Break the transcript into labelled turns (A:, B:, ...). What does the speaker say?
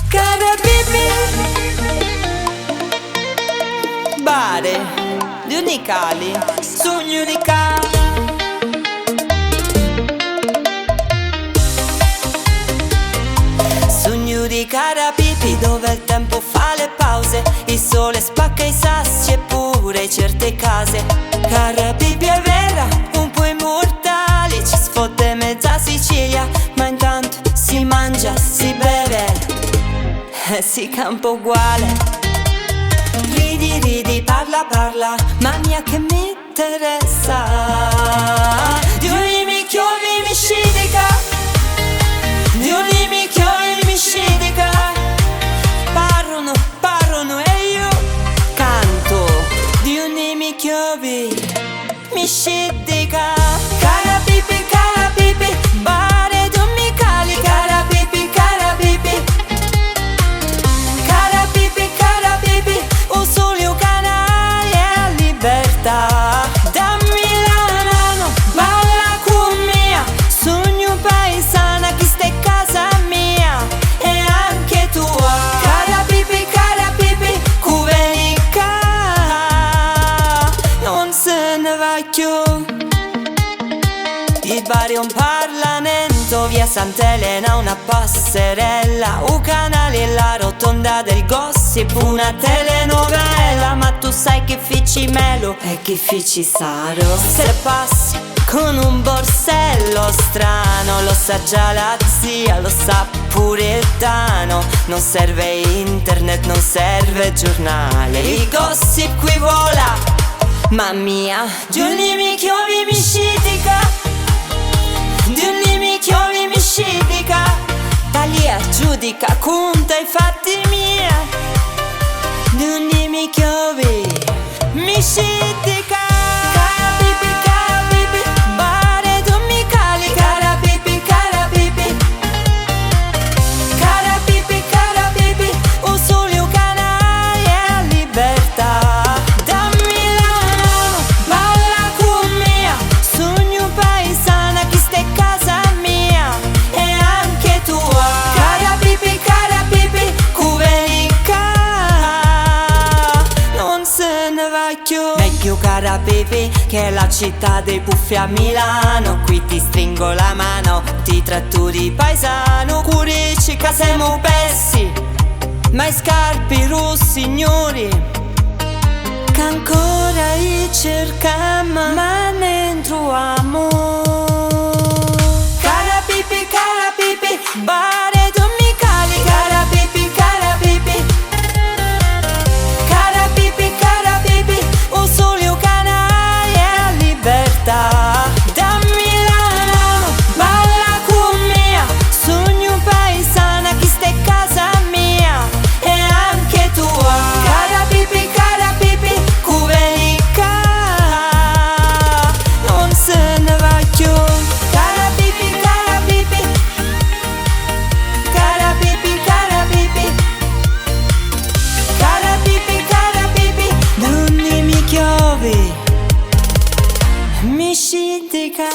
A: Cara Bibi, bare di unicali, sogni unicali. Sogno di cara Bibi dove il tempo fa le pause, il sole spacca i sassi eppure certe case. Cara Bibi è vera, un po' immortali, ci sfotte mezza Sicilia, ma intanto si mangia, si beve e si campa uguale. Ridi, ridi, parla, parla, ma mia che mi interessa. Di mi chiovi mi scidica, di mi chiovi mi scidica. Parlano, parlano e io canto. Di mi chiovi mi scidica. Cara Bibi, bare tu mi cali. Cara Bibi, cara Bibi, o sole o canale a libertà. Dammi la mano, balla con mia, sogno paesana che stai casa mia e anche tua. Cara Bibi, cuvenica, non se ne va più. Il Bari è un Parlamento, via Sant'Elena una passerella, un canale e la rotonda del gossip, una telenovela. Ma tu sai che fici melo e che fici saro. Se passi con un borsello strano, lo sa già la zia, lo sa pure il Tano. Non serve internet, non serve giornale, il gossip qui vola. Mamma mia, Giulni mi chiovi mi scidica, Giulni mi chiovi mi scidica. Da lì a giudica, conta i fatti mia. Giulni mi chiovi mi scidica. Cara Bibi, bare tu mi cali. Cara Bibi, cara Bibi, o sole o canale a libertà. Dammi la mano, balla con mia, sogno paesana che stai casa mia e anche tua. Cara Bibi, cuvenica, non se ne va più. Meglio cara Bibi che è la città dei puffi a Milano. Qui ti stringo la mano, ti tratto di paesano. Curici che siamo pessi, ma i scarpi rossignori che ancora i cercamo ma ne troviamo. Cara Bibi, bare tu mi cali. Cara Bibi, cara Bibi, o sole o canale a libertà. Dammi la mano, balla con mia, sogno paesana che stai casa mia e anche tua. Cara Bibi, cuvenica, non se ne va più. Cara Bibi, cara Bibi, non mi chiovi mi scidica.